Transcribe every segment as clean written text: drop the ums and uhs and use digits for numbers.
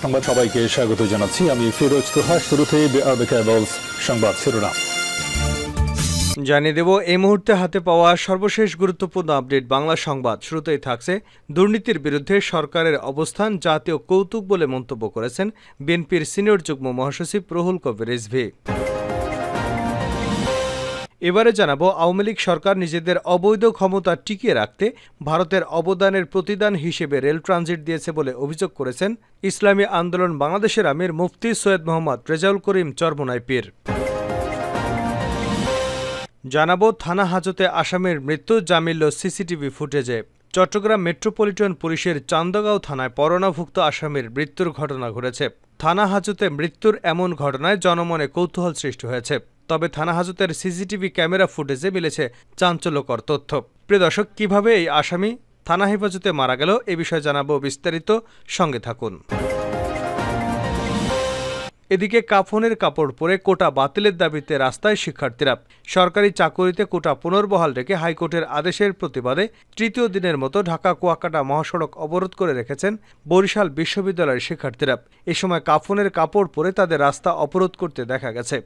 সংবাদ সবাইকে স্বাগত জানাচ্ছি আমি ফিরোজ তোহা। শুরুতে সংবাদ শিরোনাম জানিয়ে দেব এই মুহূর্তে হাতে পাওয়া সর্বশেষ গুরুত্বপূর্ণ আপডেট বাংলা সংবাদ। শুরুতেই থাকছে দুর্নীতির বিরুদ্ধে সরকারের অবস্থান জাতীয় কৌতুক বলে মন্তব্য করেছেন বিএনপির সিনিয়র যুগ্ম মহাসচিব রুহুল কবির রিজভী। এবারে জানাবো আওয়ামী লীগ সরকার নিজেদের অবৈধ ক্ষমতা টিকিয়ে রাখতে ভারতের অবদানের প্রতিদান হিসেবে রেল ট্রানজিট দিয়েছে বলে অভিযোগ করেছেন ইসলামী আন্দোলন বাংলাদেশের আমির মুফতি সৈয়দ মোহাম্মদ রেজাউল করিম চরমোনাই পীর। জানাবো থানা হাজতে আসামির মৃত্যু যা মিলল সিসিটিভি ফুটেজে। চট্টগ্রাম মেট্রোপলিটন পুলিশের চান্দগাঁও থানায় পরোয়ানাভুক্ত আসামির মৃত্যুর ঘটনা ঘটেছে। থানা হাজতে মৃত্যুর এমন ঘটনায় জনমনে কৌতূহল সৃষ্টি হয়েছে। তবে থানা হাজতের সিসিটিভি ক্যামেরা ফুটেজে মিলেছে চাঞ্চল্যকর তথ্য। প্রিয় দর্শক, কিভাবে এই আসামি থানা হেফাজতে মারা গেল এ বিষয়ে জানাবো বিস্তারিত, সঙ্গে থাকুন। এদিকে কাফনের কাপড় পরে কোটা বাতিলের দাবিতে রাস্তায় শিক্ষার্থীরা। সরকারি চাকুরিতে কোটা পুনর্বহাল রেখে হাইকোর্টের আদেশের প্রতিবাদে তৃতীয় দিনের মতো ঢাকা কুয়াকাটা মহাসড়ক অবরোধ করে রেখেছেন বরিশাল বিশ্ববিদ্যালয়ের শিক্ষার্থীরা। এ সময় কাফনের কাপড় পরে তাদের রাস্তা অবরোধ করতে দেখা গেছে।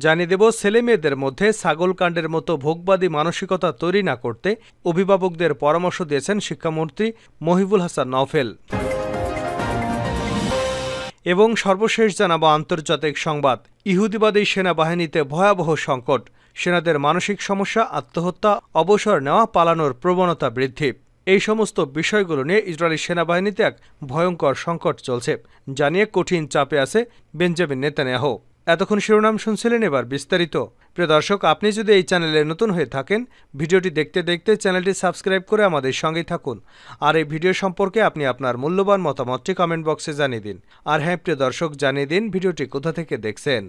জানিয়ে দেব ছেলেমেয়েদের মধ্যে ছাগলকাণ্ডের মতো ভোগবাদী মানসিকতা তৈরি না করতে অভিভাবকদের পরামর্শ দিয়েছেন শিক্ষামন্ত্রী মহিবুল হাসান নওফেল। এবং সর্বশেষ জানাবো আন্তর্জাতিক সংবাদ। ইহুদিবাদী সেনাবাহিনীতে ভয়াবহ সংকট, সেনাদের মানসিক সমস্যা, আত্মহত্যা, অবসর নেওয়া, পালানোর প্রবণতা বৃদ্ধি। এই সমস্ত বিষয়গুলো নিয়ে ইসরায়েলি সেনাবাহিনীতে এক ভয়ঙ্কর সংকট চলছে, জানিয়ে কঠিন চাপে আছে বেঞ্জামিন নেতানিয়াহু। এতক্ষণ শিরোনাম শুনছিলেন, এবার বিস্তারিত। প্রিয় দর্শক, আপনি যদি এই চ্যানেলে নতুন হয়ে থাকেন, ভিডিওটি দেখতে দেখতে চ্যানেলটি সাবস্ক্রাইব করে আমাদের সঙ্গেই থাকুন। আর এই ভিডিও সম্পর্কে আপনি আপনার মূল্যবান মতামতটি কমেন্ট বক্সে জানিয়ে দিন। আর হ্যাঁ প্রিয় দর্শক, জানিয়ে দিন ভিডিওটি কোথা থেকে দেখছেন।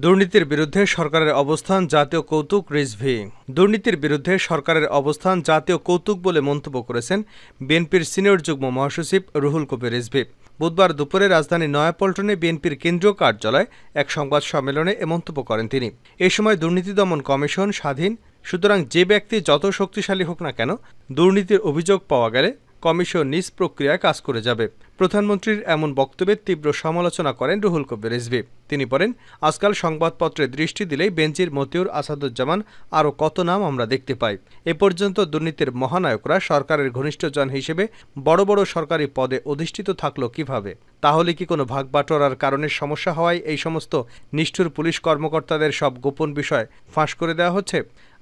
দুর্নীতির বিরুদ্ধে সরকারের অবস্থান জাতীয় কৌতুক রিজভী। দুর্নীতির বিরুদ্ধে সরকারের অবস্থান জাতীয় কৌতুক বলে মন্তব্য করেছেন বিএনপির সিনিয়র যুগ্ম মহাসচিব রুহুল কবির রিজভী। বুধবার দুপুরে রাজধানী নয়াপল্টনে বিএনপির কেন্দ্রীয় কার্যালয়ে এক সংবাদ সম্মেলনে এ মন্তব্য করেন তিনি। এ সময় দুর্নীতি দমন কমিশন স্বাধীন, সুতরাং যে ব্যক্তি যত শক্তিশালী হোক না কেন, দুর্নীতির অভিযোগ পাওয়া গেলে কমিশন নিজ প্রক্রিয়ায় কাজ করে যাবে। প্রধানমন্ত্রীর এমন বক্তব্যের তীব্র সমালোচনা করেন রুহুল কবির রিজভী। তিনি বলেন, আজকাল সংবাদপত্রে দৃষ্টি দিলেই বেনজির, মতিউর, আসাদুজ্জামান আরও কত নাম আমরা দেখতে পাই। এ পর্যন্ত দুর্নীতির মহানায়করা সরকারের ঘনিষ্ঠজন হিসেবে বড় বড় সরকারি পদে অধিষ্ঠিত থাকলো কিভাবে? তাহলে কি কোনো ভাগবাটোয়ারার কারণে সমস্যা হওয়ায় এই সমস্ত নিষ্ঠুর পুলিশ কর্মকর্তাদের সব গোপন বিষয় ফাঁস করে দেওয়া হচ্ছে?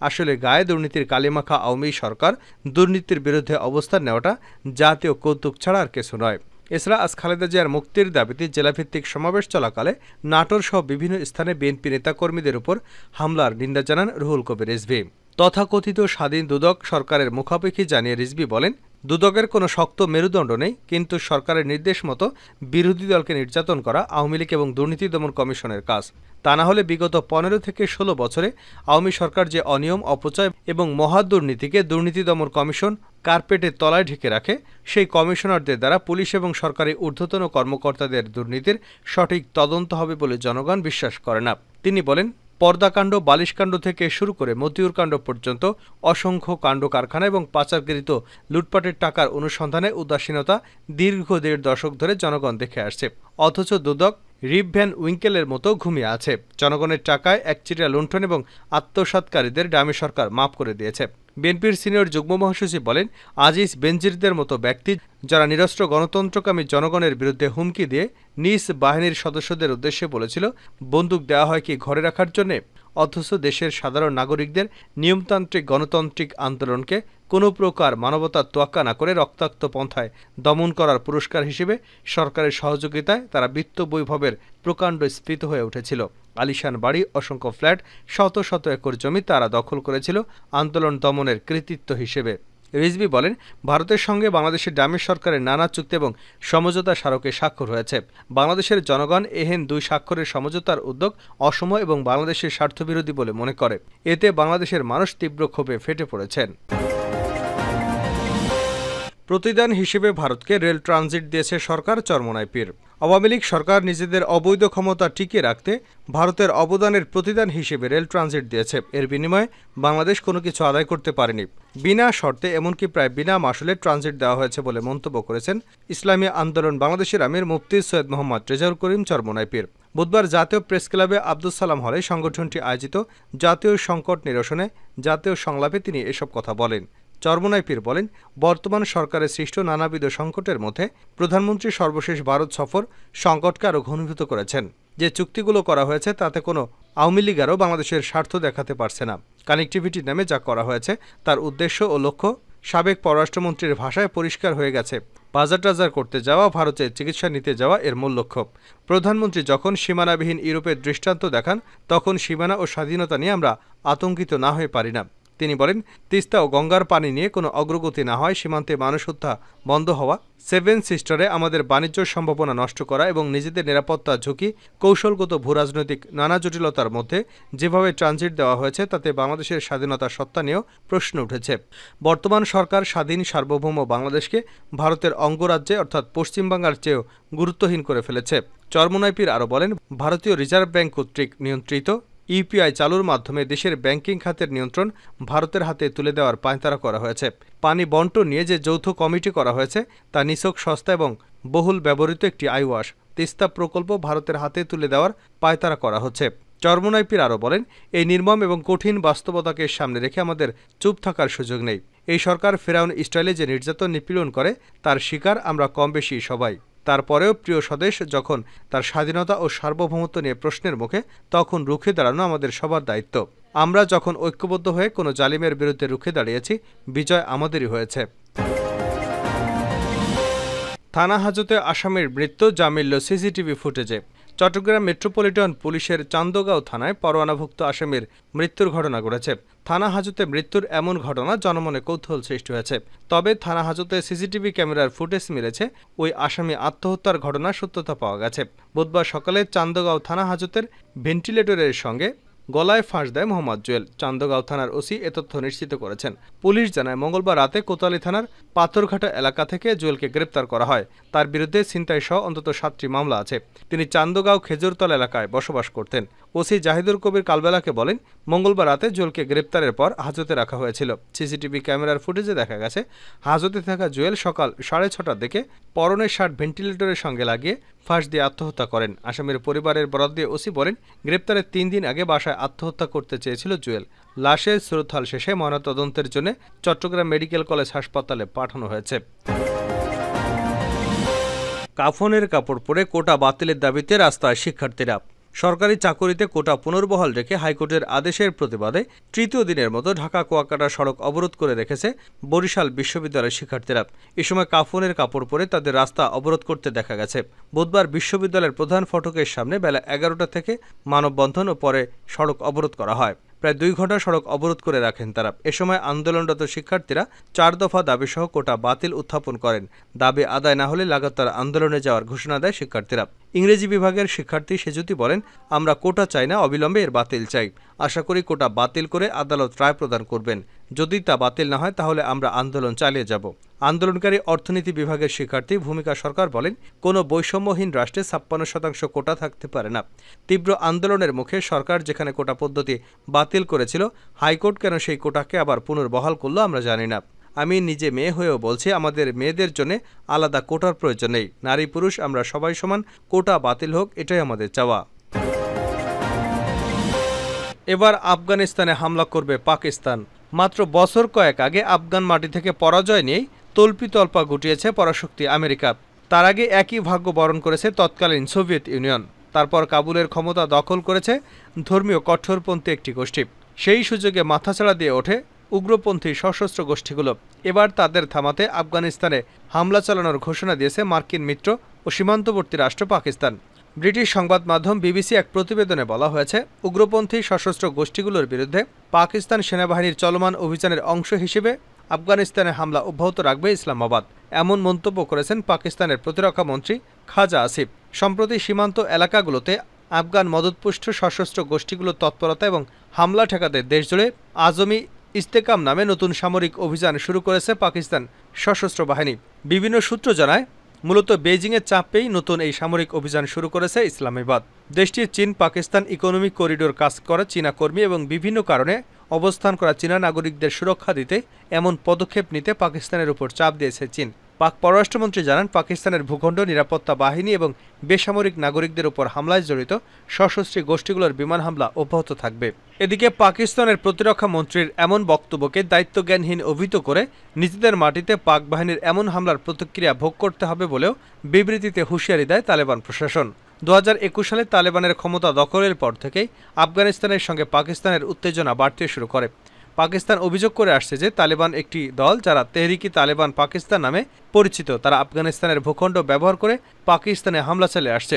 আসলে গায়ে দুর্নীতির কালিমাখা আওয়ামী সরকার দুর্নীতির বিরুদ্ধে অবস্থান নেওয়াটা জাতীয় কৌতুক ছাড়া আর কিছু নয়। এছাড়া আজ খালেদা জিয়ার মুক্তির দাবিতে জেলাভিত্তিক সমাবেশ চলাকালে নাটোর সহ বিভিন্ন স্থানে বিএনপি নেতাকর্মীদের উপর হামলার নিন্দা জানান রুহুল কবির রিজভী। তথাকথিত স্বাধীন দুদক সরকারের মুখাপেক্ষী জানিয়ে রিজভী বলেন, দুদকের কোনো শক্ত মেরুদণ্ড নেই, কিন্তু সরকারের নির্দেশ মতো বিরোধী দলকে নির্যাতন করা আওয়ামী লীগ এবং দুর্নীতি দমন কমিশনের কাজ। তা না হলে বিগত 15 থেকে 16 বছরে আওয়ামী সরকার যে অনিয়ম, অপচয় এবং মহাদুর্নীতিকে দুর্নীতি দমন কমিশন কার্পেটের তলায় ঢেকে রাখে, সেই কমিশনারদের দ্বারা পুলিশ এবং সরকারি ঊর্ধ্বতন কর্মকর্তাদের দুর্নীতির সঠিক তদন্ত হবে বলে জনগণ বিশ্বাস করে না। তিনি বলেন, পর্দাকাণ্ড, বালিশকাণ্ড থেকে শুরু করে মতিউর কাণ্ড পর্যন্ত অসংখ্য কাণ্ড কারখানা এবং পাচারকৃত লুটপাটের টাকার অনুসন্ধানে উদাসীনতা দীর্ঘ 1.5 দশক ধরে জনগণ দেখে আসছে। অথচ দুদক রিপ ভ্যান উইঙ্কেলের মতো ঘুমিয়ে আছে। জনগণের টাকায় একচিটিয়া লুণ্ঠন এবং আত্মসাৎকারীদের ডামি সরকার মাফ করে দিয়েছে। বিএনপির সিনিয়র যুগ্ম মহাসচিব বলেন, আজিজ, বেনজিরদের মতো ব্যক্তি যারা নিরস্ত্র গণতন্ত্রকামী জনগণের বিরুদ্ধে হুমকি দিয়ে নিজ বাহিনীর সদস্যদের উদ্দেশ্যে বলেছিল, বন্দুক দেওয়া হয় কি ঘরে রাখার জন্যে? অথচ দেশের সাধারণ নাগরিকদের নিয়মতান্ত্রিক গণতান্ত্রিক আন্দোলনকে কোনো প্রকার মানবতার তোয়াক্কা না করে রক্তাক্ত পন্থায় দমন করার পুরস্কার হিসেবে সরকারের সহযোগিতায় তারা বিত্ত বৈভবের প্রকাণ্ড স্ফীত হয়ে উঠেছিল। আলিশান বাড়ি, অসংখ্য ফ্ল্যাট, শত শত একর জমি তারা দখল করেছিল আন্দোলন দমনের কৃতিত্ব হিসেবে। রিজভী বলেন, ভারতের সঙ্গে বাংলাদেশের ডামি সরকারের নানা চুক্তি এবং সমঝোতা স্মারকে স্বাক্ষর হয়েছে। বাংলাদেশের জনগণ এহেন 2 স্বাক্ষরের সমঝোতার উদ্যোগ অসম এবং বাংলাদেশের স্বার্থবিরোধী বলে মনে করে। এতে বাংলাদেশের মানুষ তীব্র ক্ষোভে ফেটে পড়েছেন। প্রতিদান হিসেবে ভারতকে রেল ট্রানজিট দিয়েছে সরকার, চরমোনাই পীর। আওয়ামী লীগ সরকার নিজেদের অবৈধ ক্ষমতা টিকিয়ে রাখতে ভারতের অবদানের প্রতিদান হিসেবে রেল ট্রানজিট দিয়েছে। এর বিনিময়ে বাংলাদেশ কোনো কিছু আদায় করতে পারেনি, বিনা শর্তে এমনকি প্রায় বিনা মাসুলে ট্রানজিট দেওয়া হয়েছে বলে মন্তব্য করেছেন ইসলামী আন্দোলন বাংলাদেশের আমির মুফতি সৈয়দ মোহাম্মদ রেজাউল করিম চরমোনাই পীর। বুধবার জাতীয় প্রেস ক্লাবে আব্দুস সালাম হলে সংগঠনটি আয়োজিত জাতীয় সংকট নিরসনে জাতীয় সংলাপে তিনি এসব কথা বলেন। চরমোনাই পীর বলেন, বর্তমান সরকারের সৃষ্ট নানাবিধ সংকটের মধ্যে প্রধানমন্ত্রী সর্বশেষ ভারত সফর সংকটকে আরও ঘনীভূত করেছেন। যে চুক্তিগুলো করা হয়েছে তাতে কোনো আওয়ামী লীগারও বাংলাদেশের স্বার্থ দেখাতে পারছে না। কানেক্টিভিটি নামে যা করা হয়েছে তার উদ্দেশ্য ও লক্ষ্য সাবেক পররাষ্ট্রমন্ত্রীর ভাষায় পরিষ্কার হয়ে গেছে। বাজার টাজার করতে যাওয়া, ভারতে চিকিৎসা নিতে যাওয়া এর মূল লক্ষ্য। প্রধানমন্ত্রী যখন সীমানাবিহীন ইউরোপের দৃষ্টান্ত দেখান, তখন সীমানা ও স্বাধীনতা নিয়ে আমরা আতঙ্কিত না হয়ে পারি না। তিনি বলেন, তিস্তা ও গঙ্গার পানি নিয়ে কোনো অগ্রগতি না হয়, সীমান্তে মানুষ হত্যা বন্ধ হওয়া, সেভেন সিস্টারে আমাদের বাণিজ্য সম্ভাবনা নষ্ট করা এবং নিজেদের নিরাপত্তা ঝুঁকি, কৌশলগত ভূরাজনৈতিক নানা জটিলতার মধ্যে যেভাবে ট্রানজিট দেওয়া হয়েছে তাতে বাংলাদেশের স্বাধীনতার সত্তা নিয়েও প্রশ্ন উঠেছে। বর্তমান সরকার স্বাধীন সার্বভৌম বাংলাদেশকে ভারতের অঙ্গরাজ্যে অর্থাৎ পশ্চিমবাংলার চেয়েও গুরুত্বহীন করে ফেলেছে। চরমোনাই পীর আরও বলেন, ভারতীয় রিজার্ভ ব্যাংক কর্তৃক নিয়ন্ত্রিত ইউপিআই চালুর মাধ্যমে দেশের ব্যাংকিং খাতের নিয়ন্ত্রণ ভারতের হাতে তুলে দেওয়ার পায়তারা করা হয়েছে। পানি বন্টন নিয়ে যে যৌথ কমিটি করা হয়েছে তা নিছক সস্তা এবং বহুল ব্যবহৃত একটি আইওয়াশ। তিস্তা প্রকল্প ভারতের হাতে তুলে দেওয়ার পায়তারা করা হচ্ছে। চরমোনাই পীর আরও বলেন, এই নির্মম এবং কঠিন বাস্তবতাকে সামনে রেখে আমাদের চুপ থাকার সুযোগ নেই। এই সরকার ফেরাউন স্টাইলে যে নির্যাতন নিপীড়ন করে তার শিকার আমরা কম বেশি সবাই। তারপরেও প্রিয় স্বদেশ যখন তার স্বাধীনতা ও সার্বভৌমত্ব নিয়ে প্রশ্নের মুখে, তখন রুখে দাঁড়ানো আমাদের সবার দায়িত্ব। আমরা যখন ঐক্যবদ্ধ হয়ে কোনো জালিমের বিরুদ্ধে রুখে দাঁড়িয়েছি, বিজয় আমাদেরই হয়েছে। থানা হাজতে আসামির মৃত্যু যা মিলল সিসিটিভি ফুটেজে। চট্টগ্রাম মেট্রোপলিটন পুলিশের চান্দগাঁও থানায় পরোয়ানাভুক্ত আসামির মৃত্যুর ঘটনা ঘটেছে। থানা হাজতে মৃত্যুর এমন ঘটনা জনমনে কৌতূহল সৃষ্টি হয়েছে। তবে থানা হাজতে সিসিটিভি ক্যামেরার ফুটেজ মিলেছে, ওই আসামি আত্মহত্যার ঘটনার সত্যতা পাওয়া গেছে। বুধবার সকালে চান্দগাঁও থানা হাজতের ভেন্টিলেটরের সঙ্গে গলায় ফাঁস দেয় মোহাম্মদ জুয়েল। চান্দগাঁও থানার ওসি এ তথ্য নিশ্চিত করেছেন। পুলিশ জানায়, মঙ্গলবার রাতে কোতোয়ালি থানার পাথরঘাটা এলাকা থেকে জুয়েলকে গ্রেপ্তার করা হয়। তার বিরুদ্ধে ছিনতাই সহ অন্তত 7টি মামলা আছে। তিনি চান্দগাঁও খেজুরতল এলাকায় বসবাস করতেন। ওসি জাহিদুল কবির কালবেলাকে বলেন, মঙ্গলবার রাতে জুয়েলকে গ্রেপ্তারের পর হাজতে রাখা হয়েছিল। সিসিটিভি ক্যামেরার ফুটেজে দেখা গেছে, হাজতে থাকা জুয়েল সকাল 6:30টার দিকে পরনের শার্ট ভেন্টিলেটরের সঙ্গে লাগিয়ে ফাঁস দিয়ে আত্মহত্যা করেন। আসামির পরিবারের বরাত দিয়ে ওসি বলেন, গ্রেপ্তারের 3 দিন আগে বাসায় আত্মহত্যা করতে চেয়েছিল জুয়েল। লাশের সুরতহাল শেষে ময়নাতদন্তের জন্য চট্টগ্রাম মেডিকেল কলেজ হাসপাতালে পাঠানো হয়েছে। কাফনের কাপড় পরে কোটা বাতিলের দাবিতে রাস্তায় শিক্ষার্থীরা। সরকারি চাকুরিতে কোটা পুনর্বহাল রেখে হাইকোর্টের আদেশের প্রতিবাদে তৃতীয় দিনের মতো ঢাকা কুয়াকাটা সড়ক অবরোধ করে রেখেছে বরিশাল বিশ্ববিদ্যালয়ের শিক্ষার্থীরা। এ সময় কাফনের কাপড় পরে তাদের রাস্তা অবরোধ করতে দেখা গেছে। বুধবার বিশ্ববিদ্যালয়ের প্রধান ফটকের সামনে বেলা 11টা থেকে মানববন্ধন ও পরে সড়ক অবরোধ করা হয়। প্রায় 2 ঘন্টা সড়ক অবরোধ করে রাখেন তারা। এ সময় আন্দোলনরত শিক্ষার্থীরা 4 দফা দাবিসহ কোটা বাতিল উত্থাপন করেন। দাবি আদায় না হলে লাগাতার আন্দোলনে যাওয়ার ঘোষণা দেয় শিক্ষার্থীরা। ইংরেজি বিভাগের শিক্ষার্থী সেজুতি বলেন, আমরা কোটা চাই না, অবিলম্বে এর বাতিল চাই। আশা করি কোটা বাতিল করে আদালত রায় প্রদান করবেন। যদি তা বাতিল না হয় তাহলে আমরা আন্দোলন চালিয়ে যাব। আন্দোলনকারী অর্থনীতি বিভাগের শিক্ষার্থী ভূমিকা সরকার বলেন, কোনো বৈষম্যহীন রাষ্ট্রে 56% কোটা থাকতে পারে না। তীব্র আন্দোলনের মুখে সরকার যেখানে কোটা পদ্ধতি বাতিল করেছিল, হাইকোর্ট কেন সেই কোটাকে আবার পুনর্বহাল করলো আমরা জানি না। আমি নিজে মেয়ে হয়েও বলছি, আমাদের মেয়েদের জন্য আলাদা কোটার প্রয়োজন নেই। নারী পুরুষ আমরা সবাই সমান, কোটা বাতিল হোক, এটাই আমাদের চাওয়া। এবার আফগানিস্তানে হামলা করবে পাকিস্তান। মাত্র বছর কয়েক আগে আফগান মাটি থেকে পরাজয় নিয়েই তল্পিতল্পা গুটিয়েছে পরাশক্তি আমেরিকা। তার আগে একই ভাগ্য বরণ করেছে তৎকালীন সোভিয়েত ইউনিয়ন। তারপর কাবুলের ক্ষমতা দখল করেছে ধর্মীয় কঠোরপন্থী একটি গোষ্ঠী। সেই সুযোগে মাথাচাড়া দিয়ে ওঠে উগ্রপন্থী সশস্ত্র গোষ্ঠীগুলো। এবার তাদের থামাতে আফগানিস্তানে হামলা চালানোর ঘোষণা দিয়েছে মার্কিন মিত্র ও সীমান্তবর্তী রাষ্ট্র পাকিস্তান। ব্রিটিশ সংবাদ মাধ্যম বিবিসি এক প্রতিবেদনে বলা হয়েছে, উগ্রপন্থী সশস্ত্র গোষ্ঠীগুলোর বিরুদ্ধে পাকিস্তান সেনাবাহিনীর চলমান অভিযানের অংশ হিসেবে আফগানিস্তানে হামলা অব্যাহত রাখবে ইসলামাবাদ। এমন মন্তব্য করেছেন পাকিস্তানের প্রতিরক্ষা মন্ত্রী খাজা আসিফ। সম্প্রতি সীমান্ত এলাকাগুলোতে আফগান মদতপুষ্ট সশস্ত্র গোষ্ঠীগুলোর তৎপরতা এবং হামলা ঠেকাতে দেশজুড়ে আজমি ইস্তেকাম নামে নতুন সামরিক অভিযান শুরু করেছে পাকিস্তান সশস্ত্র বাহিনী। বিভিন্ন সূত্র জানায়, মূলত বেইজিংয়ের চাপ পেয়েই নতুন এই সামরিক অভিযান শুরু করেছে ইসলামাবাদ। দেশটির চীন পাকিস্তান ইকোনমিক করিডোর কাজ করা চীনা কর্মী এবং বিভিন্ন কারণে অবস্থান করা চীনা নাগরিকদের সুরক্ষা দিতে এমন পদক্ষেপ নিতে পাকিস্তানের উপর চাপ দিয়েছে চীন। পাক পররাষ্ট্রমন্ত্রী জানান, পাকিস্তানের ভূখণ্ড নিরাপত্তা বাহিনী এবং বেসামরিক নাগরিকদের উপর হামলায় জড়িত সশস্ত্র গোষ্ঠীগুলোর বিমান হামলা অব্যাহত থাকবে। এদিকে পাকিস্তানের প্রতিরক্ষা মন্ত্রীর এমন বক্তব্যকে দায়িত্বজ্ঞানহীন অভিহিত করে নিজেদের মাটিতে পাক বাহিনীর এমন হামলার প্রতিক্রিয়া ভোগ করতে হবে বলেও বিবৃতিতে হুঁশিয়ারি দেয় তালেবান প্রশাসন। 2021 সালে তালেবানের ক্ষমতা দখলের পর থেকেই আফগানিস্তানের সঙ্গে পাকিস্তানের উত্তেজনা বাড়তে শুরু করে। পাকিস্তান অভিযোগ করে আসছে যে তালেবান একটি দল যারা তেহরিকি তালেবান পাকিস্তান নামে পরিচিত, তারা আফগানিস্তানের ভূখণ্ড ব্যবহার করে পাকিস্তানে হামলা চালিয়ে আসছে।